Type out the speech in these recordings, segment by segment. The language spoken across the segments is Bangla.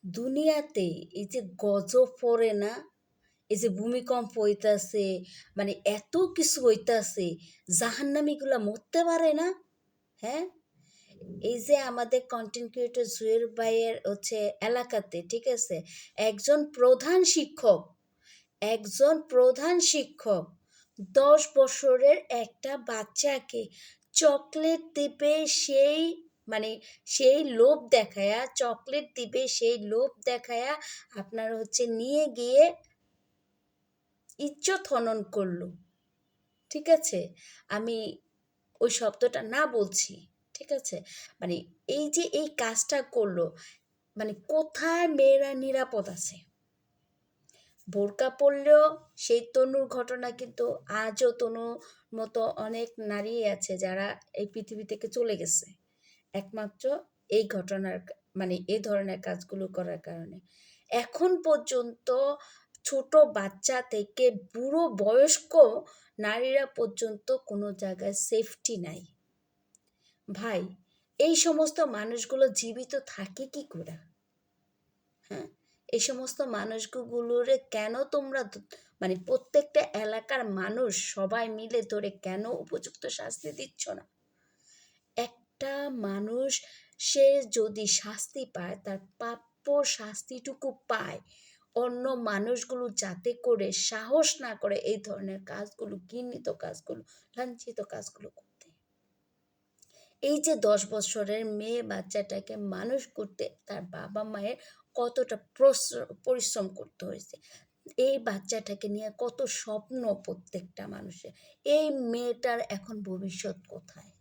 দুনিয়াতে এই যে গজব পড়ে না, এই যে ভূমিকম্প হইতাছে, মানে এত কিছু হইতাছে, জাহান্নামীগুলা মরতে পারে না? হ্যাঁ, এই যে আমাদের কন্টেন্ট ক্রিয়েটর জুয়েল ভাইয়ের হচ্ছে এলাকাতে, ঠিক আছে, একজন প্রধান শিক্ষক একজন প্রধান শিক্ষক 10 বছরের একটা বাচ্চাকে চকলেট দিবে, সেই মানে সেই লোভ দেখায়া, চকলেট দিবে সেই লোভ দেখায়া আপনার হচ্ছে নিয়ে গিয়ে ইজ্জত হনন করলো। ঠিক আছে, আমি ওই শব্দটা না বলছি, ঠিক আছে, মানে এই যে এই কাজটা করলো, মানে কোথায় মেয়েরা নিরাপদ আছে? বোরকা পরলেও সেই তনুর ঘটনা কিন্তু আজও তনুর মতো অনেক নারী আছে যারা এই পৃথিবী থেকে চলে গেছে একমাত্র এই ঘটনার মানে এই ধরনের কাজগুলো করার কারণে। এখন পর্যন্ত ছোট বাচ্চা থেকে বুড়ো বয়স্ক নারীরা পর্যন্ত কোনো জায়গায় সেফটি নাই। ভাই, এই সমস্ত মানুষগুলো জীবিত থাকে কি করে? হ্যাঁ, এই সমস্ত মানুষগুলোরে কেন তোমরা মানে প্রত্যেকটা এলাকার মানুষ সবাই মিলে ধরে কেন উপযুক্ত শাস্তি দিচ্ছ না? একটা মানুষ সে যদি শাস্তি পায়, তার প্রাপ্য শাস্তিটুকু পায়, অন্য মানুষগুলো যাতে করে সাহস না করে এই ধরনের কাজগুলো, ঘৃণিত কাজগুলো, লাঞ্ছিত কাজগুলো করতে। এই যে 10 বছরের মেয়ে বাচ্চাটাকে মানুষ করতে তার বাবা মায়ের কতটা পরিশ্রম করতে হয়েছে, এই বাচ্চাটাকে নিয়ে কত স্বপ্ন প্রত্যেকটা মানুষের, এই মেয়েটার এখন ভবিষ্যৎ কোথায়?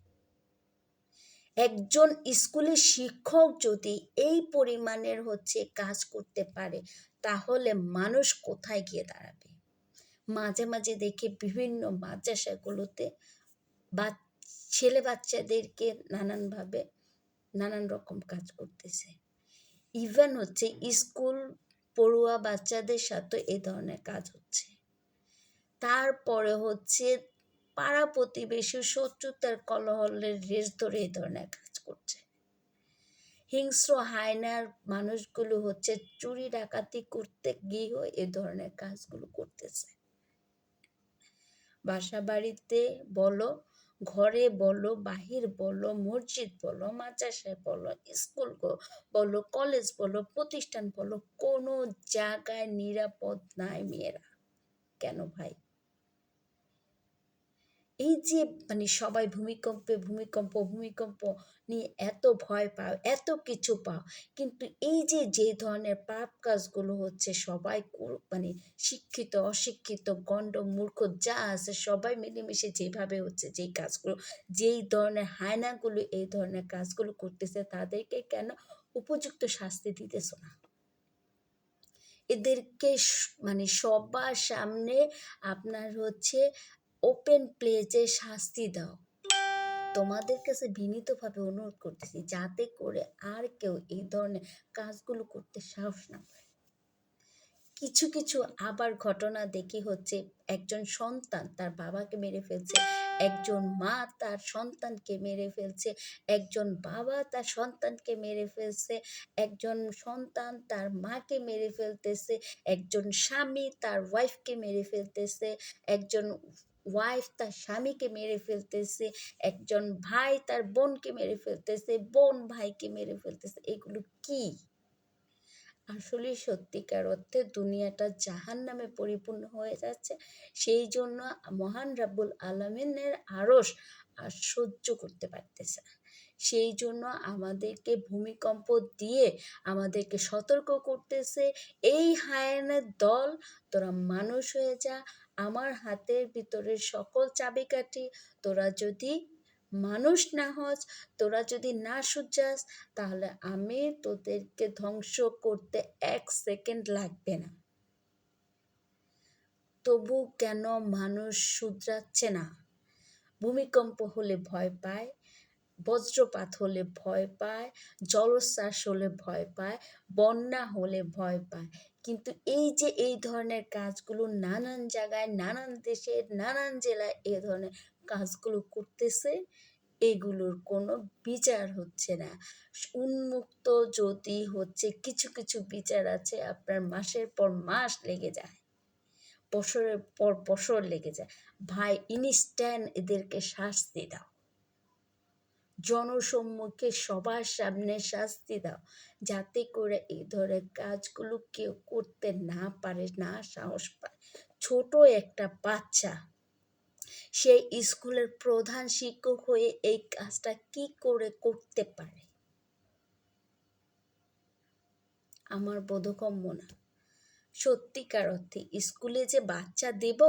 একজন স্কুলের শিক্ষক যদি এই পরিমাণের হচ্ছে কাজ করতে পারে, তাহলে মানুষ কোথায় গিয়ে দাঁড়াবে? মাঝে মাঝে দেখি বিভিন্ন মাদ্রাসাগুলোতে বা ছেলে বাচ্চাদেরকে নানানভাবে নানান রকম কাজ করতেছে। ইভেন হচ্ছে স্কুল পড়ুয়া বাচ্চাদের সাথে এই ধরনের কাজ হচ্ছে। তারপরে হচ্ছে পাড়া প্রতিবেশী শত্রুতার কলহলের রেশ ধরে এই ধরনের কাজ করছে। হিংস্র হায়নার মানুষগুলো হচ্ছে চুরি ডাকাতি করতে গিয়েও এ ধরনের কাজগুলো করতেছে। বাসা বাড়িতে বলো, ঘরে বলো, বাহির বলো, মসজিদ বলো, মাদ্রাসায় বলো, স্কুল বলো, কলেজ বলো, প্রতিষ্ঠান বলো, কোনো জায়গায় নিরাপদ নাই মেয়েরা। কেন ভাই? এই যে মানে সবাই ভূমিকম্প নিয়ে এত ভয় পাও, এত কিছু পাও, কিন্তু এই যে যে ধরনের পাপ কাজগুলো হচ্ছে, সবাই মানে শিক্ষিত অশিক্ষিত গণ্ড মূর্খ যা আছে সবাই মিলেমিশে যেভাবে হচ্ছে যেই কাজগুলো, যেই ধরনের হায়নাগুলো এই ধরনের কাজগুলো করতেছে, তাদেরকে কেন উপযুক্ত শাস্তি দিতেছ না? এদেরকে মানে সবার সামনে আপনার হচ্ছে ওপেন প্লেসে শাস্তি দাও। তোমাদের কাছে বিনীতভাবে অনুরোধ করতেছি, যাতে করে আর কেউ এই ধরনের কাজগুলো করতে সাহস না পায়। কিছু কিছু আবার ঘটনা দেখি হচ্ছে, একজন সন্তান তার বাবাকে মেরে ফেলছে, একজন মা তার সন্তানকে মেরে ফেলছে, একজন বাবা তার সন্তানকে মেরে ফেলছে, একজন সন্তান তার মাকে মেরে ফেলতেছে, একজন স্বামী তার ওয়াইফকে মেরে ফেলতেছে, একজন ওয়াইফ তার স্বামীকে মেরে ফেলতেছে, একজন ভাই তার বোনকে মেরে ফেলতেছে, বোন ভাইকে মেরে ফেলতেছে। এগুলো কি? আসলে সত্যিকার অর্থে দুনিয়াটা জাহান্নামে পরিপূর্ণ হয়ে যাচ্ছে। সেই জন্য মহান রাব্বুল আলামিনের আরশ আর সহ্য করতে পারতেছে না। সেই জন্য আমাদেরকে ভূমিকম্প দিয়ে আমাদেরকে সতর্ক করতেছে, এই হায়ানের দল, তোরা মানুষ হয়ে যা, আমার হাতের ভিতরের সকল চাবিকাঠি, তোরা যদি মানুষ না হস, তোরা যদি না শুধরাস, তাহলে আমি তোদেরকে ধ্বংস করতে 1 সেকেন্ড লাগবে না। তবু কেন মানুষ শুধরাচ্ছে না? ভূমিকম্প হলে ভয় পায়, বজ্রপাত হলে ভয় পায়, জলোচ্ছ্বাস হলে ভয় পায়, বন্যা হলে ভয় পায়, কিন্তু এই যে এই ধরনের কাজগুলো নানান জায়গায়, নানান দেশে, নানান জেলায় এই ধরনের কাজগুলো করতেছে, এগুলোর কোনো বিচার হচ্ছে না। উন্মুক্ত যদি হচ্ছে, কিছু কিছু বিচার আছে আপনার মাসের পর মাস লেগে যায়, বছরের পর বছর লেগে যায়। ভাই, ইনস্ট্যান্ট এদেরকে শাস্তি দাও, জনসম্মুখে সবার সামনে শাস্তি দাও, যাতে করে এই ধরনের কাজগুলো কেউ করতে না পারে, না সাহস পায়। ছোট একটা বাচ্চা, সেই স্কুলের প্রধান শিক্ষক হয়ে এই কাজটা কি করে করতে পারে? আমার বোধগম্য না। সত্যিকার অর্থে স্কুলে যে বাচ্চা দেব,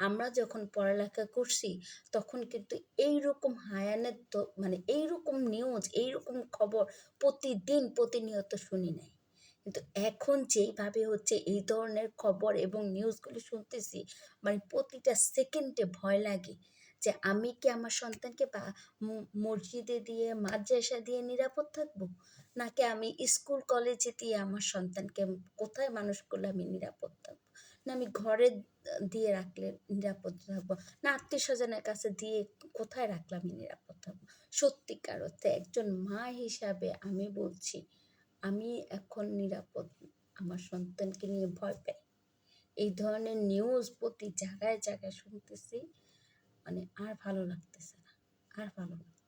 আমরা যখন পড়ালেখা করছি তখন কিন্তু এইরকম হায়ানের তো মানে এইরকম নিউজ, এইরকম খবর প্রতিদিন প্রতিনিয়ত শুনি নাই। কিন্তু এখন যেইভাবে হচ্ছে এই ধরনের খবর এবং নিউজগুলো শুনতেছি, মানে প্রতিটা সেকেন্ডে ভয় লাগে যে আমি কি আমার সন্তানকে মসজিদে দিয়ে, মাদ্রাসা দিয়ে নিরাপদ থাকবো, নাকি আমি স্কুল কলেজে দিয়ে আমার সন্তানকে কোথায় মানুষ করলে আমি নিরাপদ থাকবো, না আমি ঘরে দিয়ে রাখলে নিরাপদ থাকবো, না আত্মীয় স্বজনের কাছে দিয়ে কোথায় রাখলে আমি নিরাপদ থাকবো? সত্যিকার অর্থে একজন মা হিসাবে আমি বলছি, আমি এখন নিরাপদ না। আমার সন্তানকে নিয়ে ভয় পাই। এই ধরনের নিউজ প্রতি জায়গায় জায়গায় শুনতেছি, মানে আর ভালো লাগতেছে না, আর ভালো লাগতেছে না।